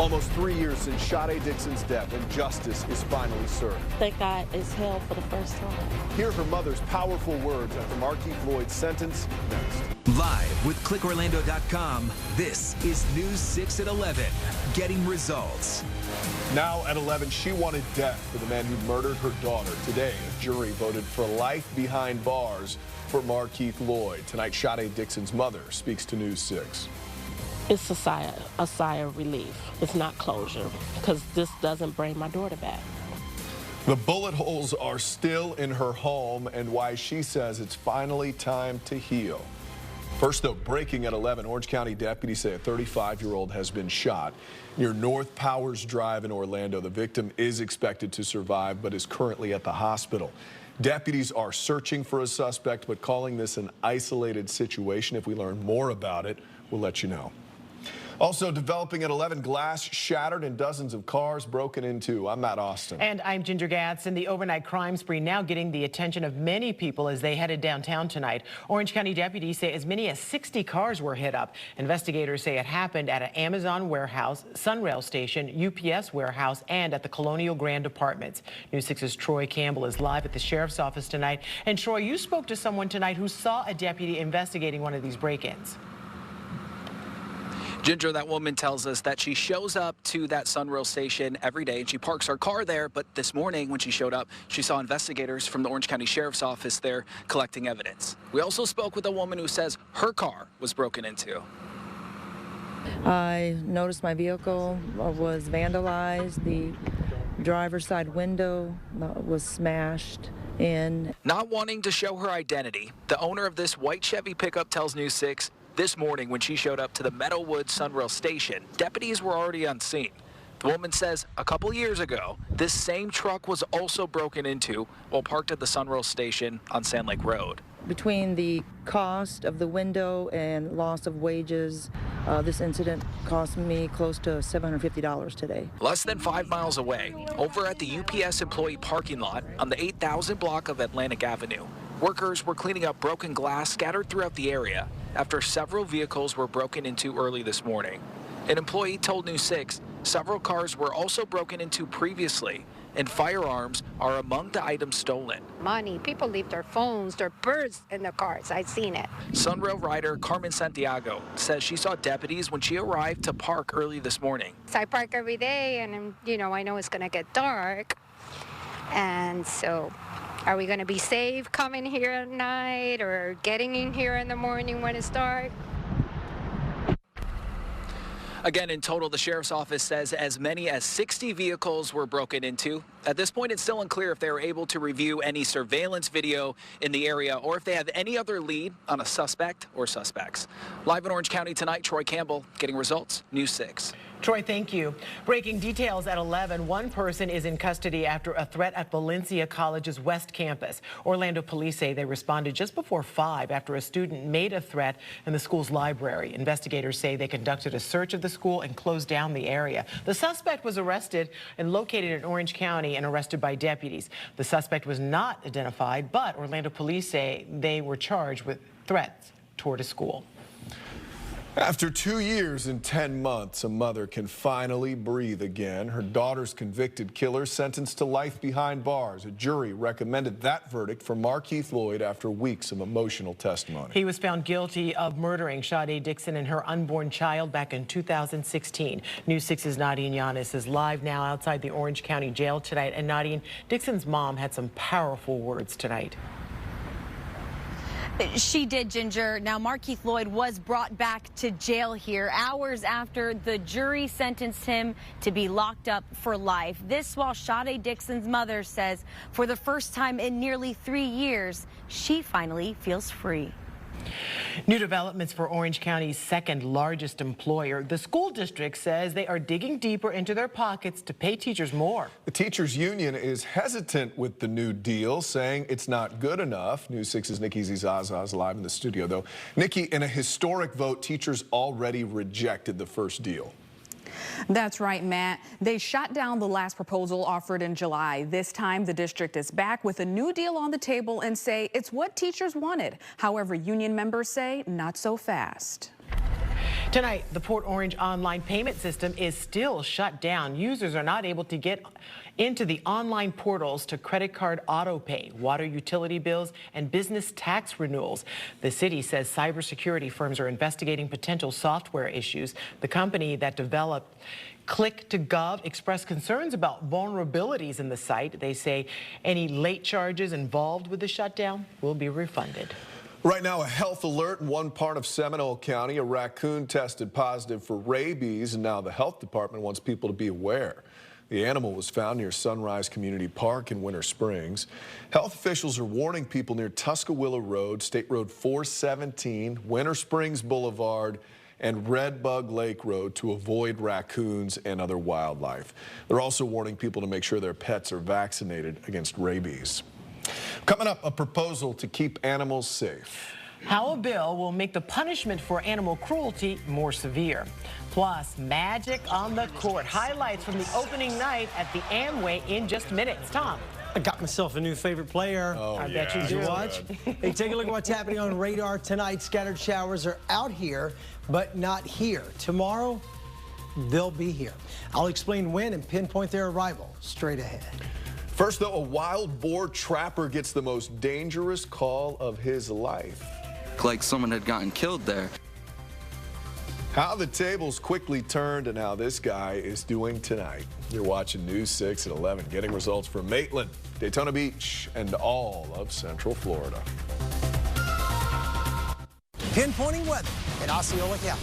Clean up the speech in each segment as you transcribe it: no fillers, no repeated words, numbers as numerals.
Almost 3 years since Shadi Dixon's death, and justice is finally served. Thank God it's held for the first time. Hear her mother's powerful words after Markeith Lloyd's sentence next. Live with clickorlando.com, this is News 6 at 11, getting results. Now at 11, she wanted death for the man who murdered her daughter. Today, a jury voted for life behind bars for Markeith Lloyd. Tonight, Shadi Dixon's mother speaks to News 6. It's a sigh of relief. It's not closure, because this doesn't bring my daughter back. The bullet holes are still in her home, and why she says it's finally time to heal. First, though, breaking at 11, Orange County deputies say a 35-year-old has been shot near North Powers Drive in Orlando. The victim is expected to survive, but is currently at the hospital. Deputies are searching for a suspect, but calling this an isolated situation. If we learn more about it, we'll let you know. Also developing at 11, glass shattered and dozens of cars broken into. I'm Matt Austin. And I'm Ginger Gatz. And the overnight crime spree now getting the attention of many people as they headed downtown tonight. Orange County deputies say as many as 60 cars were hit up. Investigators say it happened at an Amazon warehouse, Sunrail station, UPS warehouse, and at the Colonial Grand Apartments. News 6's Troy Campbell is live at the sheriff's office tonight. And Troy, you spoke to someone tonight who saw a deputy investigating one of these break-ins. Ginger, that woman tells us that she shows up to that Sunrail station every day and she parks her car there. But this morning when she showed up, she saw investigators from the Orange County Sheriff's Office there collecting evidence. We also spoke with a woman who says her car was broken into. I noticed my vehicle was vandalized. The driver's side window was smashed in. Not wanting to show her identity, the owner of this white Chevy pickup tells News 6 this morning when she showed up to the Meadowwood Sunrail station, deputies were already on scene. The woman says a couple years ago, this same truck was also broken into while parked at the Sunrail station on Sand Lake Road. Between the cost of the window and loss of wages, this incident cost me close to $750 today. Less than 5 miles away, over at the UPS employee parking lot on the 8000 block of Atlantic Avenue, workers were cleaning up broken glass scattered throughout the area after several vehicles were broken into early this morning. An employee told News 6 several cars were also broken into previously, and firearms are among the items stolen. Money, people leave their phones, their birds in their cars. I've seen it. Sunrail rider Carmen Santiago says she saw deputies when she arrived to park early this morning. So I park every day, and I know it's going to get dark, and so are we going to be safe coming here at night or getting in here in the morning when it's dark? Again, in total, the sheriff's office says as many as 60 vehicles were broken into. At this point, it's still unclear if they were able to review any surveillance video in the area or if they have any other lead on a suspect or suspects. Live in Orange County tonight, Troy Campbell, getting results, News 6. Troy, thank you. Breaking details at 11, one person is in custody after a threat at Valencia College's West Campus. Orlando police say they responded just before 5 after a student made a threat in the school's library. Investigators say they conducted a search of the school and closed down the area. The suspect was arrested and located in Orange County and arrested by deputies. The suspect was not identified, but Orlando police say they were charged with threats toward a school. After 2 years and 10 months, a mother can finally breathe again. Her daughter's convicted killer sentenced to life behind bars. A jury recommended that verdict for Markeith Lloyd after weeks of emotional testimony. He was found guilty of murdering Shadi Dixon and her unborn child back in 2016. News 6's Nadine Yanis is live now outside the Orange County Jail tonight. And Nadine, Dixon's mom had some powerful words tonight. She did, Ginger. Now, Markeith Lloyd was brought back to jail here hours after the jury sentenced him to be locked up for life. This while Shadi Dixon's mother says for the first time in nearly 3 years, she finally feels free. New developments for Orange County's second largest employer. The school district says they are digging deeper into their pockets to pay teachers more. The teachers union is hesitant with the new deal, saying it's not good enough. News 6's Nikki Zizaza is live in the studio, though. Nikki, in a historic vote, teachers already rejected the first deal. That's right, Matt. They shot down the last proposal offered in July. This time, the district is back with a new deal on the table and say it's what teachers wanted. However, union members say not so fast. Tonight, the Port Orange online payment system is still shut down. Users are not able to get into the online portals to credit card auto pay, water utility bills, and business tax renewals. The city says cybersecurity firms are investigating potential software issues. The company that developed Click2Gov expressed concerns about vulnerabilities in the site. They say any late charges involved with the shutdown will be refunded. Right now, a health alert in one part of Seminole County. A raccoon tested positive for rabies, and now the health department wants people to be aware. The animal was found near Sunrise Community Park in Winter Springs. Health officials are warning people near Tuscaloosa Road, State Road 417, Winter Springs Boulevard, and Redbug Lake Road to avoid raccoons and other wildlife. They're also warning people to make sure their pets are vaccinated against rabies. Coming up, a proposal to keep animals safe. How a bill will make the punishment for animal cruelty more severe. Plus, magic on the court. Highlights from the opening night at the Amway in just minutes. Tom. I got myself a new favorite player. Oh, I bet you do. Watch. Hey, take a look at what's happening on radar tonight. Scattered showers are out here, but not here. Tomorrow, they'll be here. I'll explain when and pinpoint their arrival straight ahead. First, though, a wild boar trapper gets the most dangerous call of his life. Like someone had gotten killed there. How the tables quickly turned and how this guy is doing tonight. You're watching News 6 at 11, getting results from Maitland, Daytona Beach, and all of Central Florida. Pinpointing weather in Osceola County.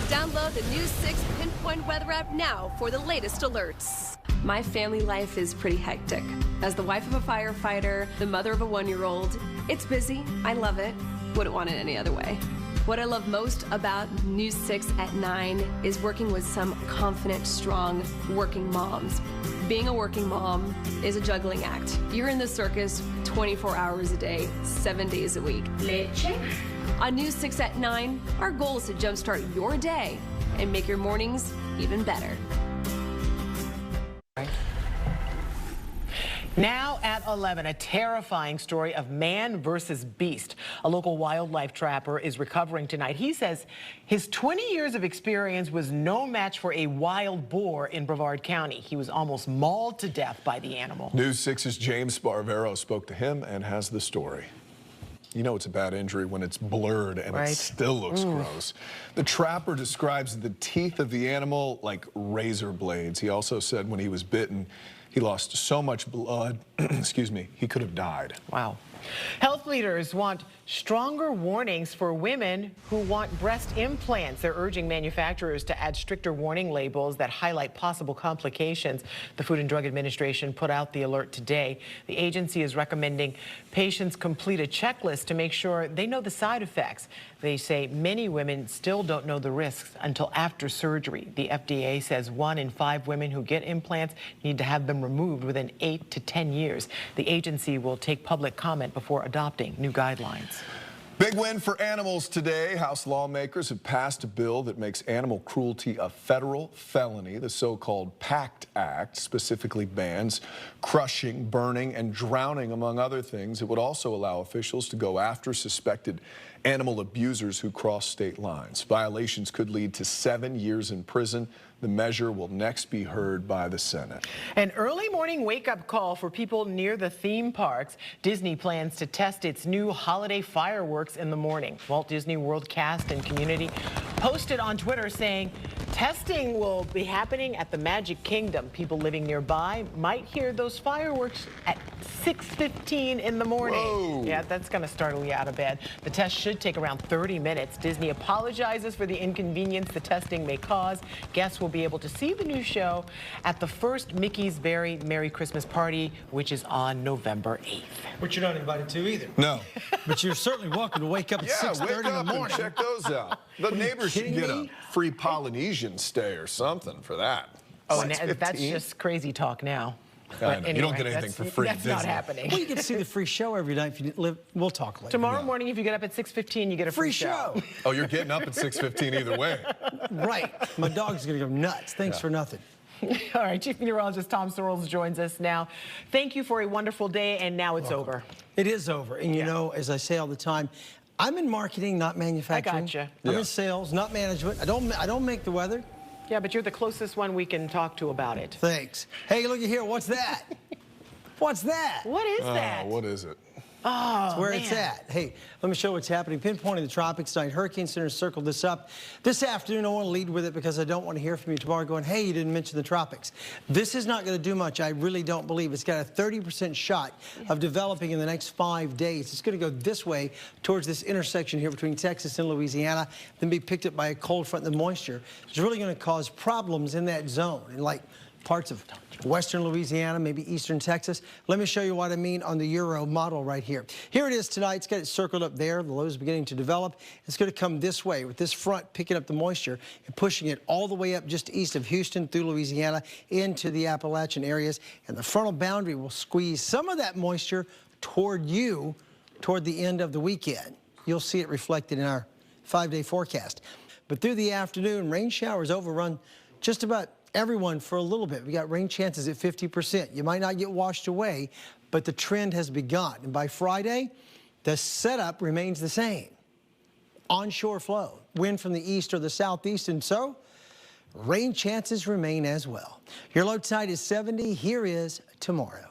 Download the News 6 Pinpoint Weather app now for the latest alerts. My family life is pretty hectic. As the wife of a firefighter, the mother of a 1-year-old, it's busy. I love it. Wouldn't want it any other way. What I love most about News 6 at 9 is working with some confident, strong working moms. Being a working mom is a juggling act. You're in the circus 24 hours a day, 7 days a week. Leche. On News 6 at 9, our goal is to jumpstart your day and make your mornings even better. Now at 11, a terrifying story of man versus beast. A local wildlife trapper is recovering tonight. He says his 20 years of experience was no match for a wild boar in Brevard County. He was almost mauled to death by the animal. News 6's James Sparvero spoke to him and has the story. You know it's a bad injury when it's blurred and it still looks gross. The trapper describes the teeth of the animal like razor blades. He also said when he was bitten, he lost so much blood, excuse me, he could have died. Wow. Health leaders want stronger warnings for women who want breast implants. They're urging manufacturers to add stricter warning labels that highlight possible complications. The Food and Drug Administration put out the alert today. The agency is recommending patients complete a checklist to make sure they know the side effects. They say many women still don't know the risks until after surgery. The FDA says 1 in 5 women who get implants need to have them removed within 8 to 10 years. The agency will take public comment before adopting new guidelines. Big win for animals today. House lawmakers have passed a bill that makes animal cruelty a federal felony. The so-called PACT Act specifically bans crushing, burning, and drowning, among other things. It would also allow officials to go after suspected animal abusers who cross state lines. Violations could lead to 7 years in prison. The measure will next be heard by the Senate. An early morning wake-up call for people near the theme parks. Disney plans to test its new holiday fireworks in the morning. Walt Disney World cast and community posted on Twitter saying testing will be happening at the Magic Kingdom. People living nearby might hear those fireworks at 6:15 in the morning. Whoa. Yeah, that's going to startle you out of bed. The test should take around 30 minutes. Disney apologizes for the inconvenience the testing may cause. Guests will be able to see the new show at the first Mickey's Very Merry Christmas Party, which is on November 8th. Which you're not invited to either. No. But you're certainly welcome to wake up at 6:30 in the morning. And check those out. The neighbors should get a free Polynesian stay or something for that. Oh, that's just crazy talk now. But anyway, you don't get anything for free. That's not happening. Well, you get to see the free show every night if you live. We'll talk later. Tomorrow morning, if you get up at 6:15, you get a free show. Oh, you're getting up at 6:15 either way. Right. My dog's going to go nuts. Thanks for nothing. All right, Chief Meteorologist Tom Sorrells joins us now. Thank you for a wonderful day, and now it's over. It is over. And you know, as I say all the time, I'm in marketing, not manufacturing. I gotcha. I'm in sales, not management. I don't make the weather. Yeah, but you're the closest one we can talk to about it. Thanks. Hey, look at here. What's that? What's that? What is that? What is it? Oh, That's where man. it's at. Hey, let me show what's happening. Pinpointing the tropics tonight. Hurricane Center circled this up. This afternoon, I want to lead with it because I don't want to hear from you tomorrow going, hey, you didn't mention the tropics. This is not going to do much. I really don't believe. It's got a 30% shot of developing in the next 5 days. It's going to go this way towards this intersection here between Texas and Louisiana, then be picked up by a cold front. The moisture is really going to cause problems in that zone, in like parts of western Louisiana, maybe eastern Texas. Let me show you what I mean on the Euro model right here. Here it is tonight. It's got it circled up there. The low is beginning to develop. It's going to come this way with this front picking up the moisture and pushing it all the way up just east of Houston through Louisiana into the Appalachian areas. And the frontal boundary will squeeze some of that moisture toward you toward the end of the weekend. You'll see it reflected in our 5-day forecast. But through the afternoon, rain showers overrun just about everyone for a little bit. We got rain chances at 50%. You might not get washed away, but the trend has begun. And by Friday, the setup remains the same. Onshore flow, wind from the east or the southeast, and so rain chances remain as well. Your low tide is 70. Here is tomorrow.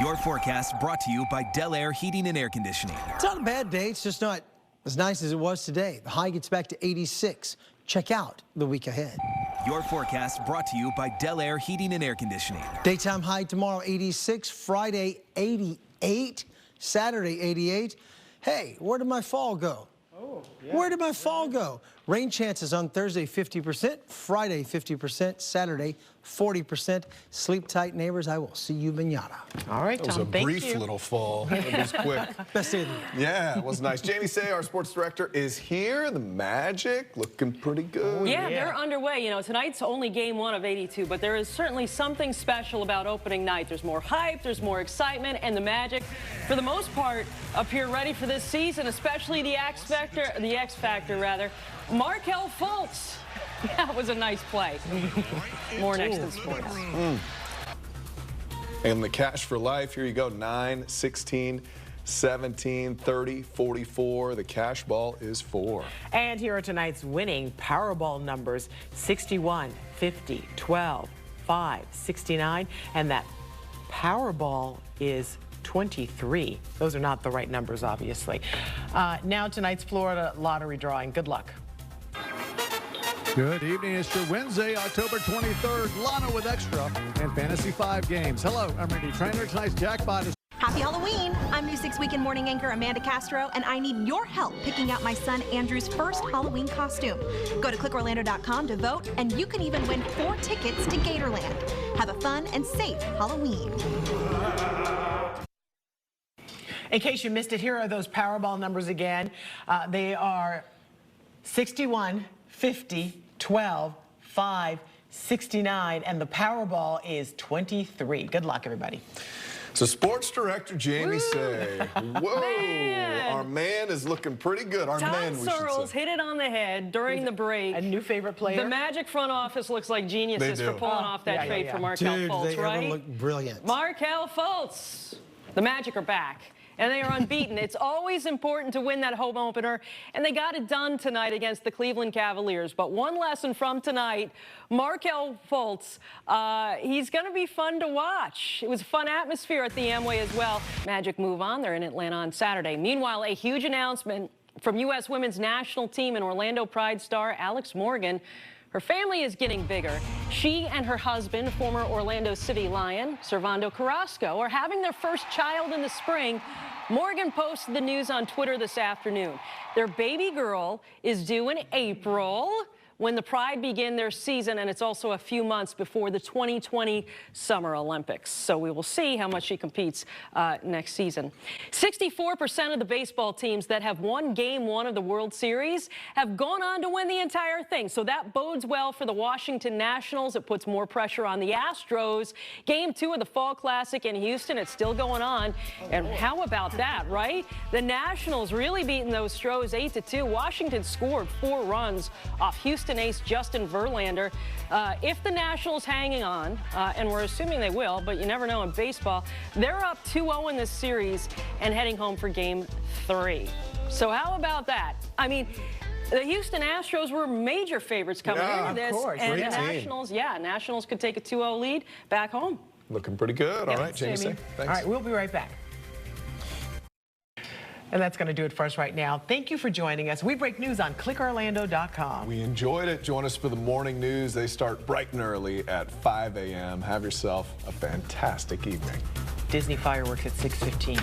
Your forecast brought to you by Del Air Heating and Air Conditioning. It's not a bad day. It's just not as nice as it was today. The high gets back to 86. Check out the week ahead. Your forecast brought to you by Del Air Heating and Air Conditioning. Daytime high tomorrow, 86. Friday, 88. Saturday, 88. Hey, where did my fall go? Oh, yeah. Where did my fall go? Rain chances on Thursday, 50%. Friday, 50%. Saturday, 40%. Sleep tight, neighbors. I will see you mañana. All right, Tom, It was a brief little fall. It was quick. Best day of the year. Yeah, it was nice. Jamie Say, our sports director, is here. The Magic looking pretty good. Yeah, they're underway. You know, tonight's only game 1 of 82, but there is certainly something special about opening night. There's more hype, there's more excitement, and the Magic, for the most part, appear ready for this season, especially the X Factor, rather. Markelle Fultz. That was a nice play. More next in sports. And the cash for life, here you go, 9, 16, 17, 30, 44. The cash ball is 4. And here are tonight's winning Powerball numbers: 61, 50, 12, 5, 69. And that Powerball is 23. Those are not the right numbers, obviously. Now tonight's Florida lottery drawing. Good luck. Good evening. It's your Wednesday, October 23rd. Lana with Extra and Fantasy 5 games. Hello, I'm Randy Trainer. Tonight's jackpot is... Happy Halloween! I'm News 6 Weekend Morning Anchor Amanda Castro, and I need your help picking out my son Andrew's first Halloween costume. Go to clickorlando.com to vote, and you can even win 4 tickets to Gatorland. Have a fun and safe Halloween. In case you missed it, here are those Powerball numbers again. They are 61, 50, 12, 5, 69, and the Powerball is 23. Good luck, everybody. So sports director Jamie Say. Whoa, Man. Our man is looking pretty good. Our Tom man, we should Searles say. hit it on the head during the break. A new favorite player. The Magic front office looks like geniuses They for do. pulling off that trade for Markelle Dude, Fultz, they right? ever look brilliant. Markelle Fultz. The Magic are back. And they are unbeaten. It's always important to win that home opener, and they got it done tonight against the Cleveland Cavaliers. But one lesson from tonight, Markelle Fultz, he's going to be fun to watch. It was a fun atmosphere at the Amway as well. Magic move on. They're in Atlanta on Saturday. Meanwhile, a huge announcement from U.S. women's national team and Orlando Pride star Alex Morgan. Her family is getting bigger. She and her husband, former Orlando City Lion, Servando Carrasco, are having their first child in the spring. Morgan posted the news on Twitter this afternoon. Their baby girl is due in April when the Pride begin their season, and it's also a few months before the 2020 Summer Olympics. So we will see how much she competes next season. 64% of the baseball teams that have won Game 1 of the World Series have gone on to win the entire thing. So that bodes well for the Washington Nationals. It puts more pressure on the Astros. Game 2 of the Fall Classic in Houston, it's still going on. And how about that, right? The Nationals really beating those Stros 8-2. Washington scored 4 runs off Houston ace Justin Verlander. If the Nationals hanging on, and we're assuming they will, but you never know in baseball, they're up 2-0 in this series and heading home for Game 3. So how about that? I mean, the Houston Astros were major favorites coming into this. Of course. And Great the team. Nationals could take a 2-0 lead back home. Looking pretty good. All right, Jamie. Jamie. Thanks. All right, we'll be right back. And that's going to do it for us right now. Thank you for joining us. We break news on clickorlando.com. We enjoyed it. Join us for the morning news. They start bright and early at 5 a.m. Have yourself a fantastic evening. Disney fireworks at 6:15.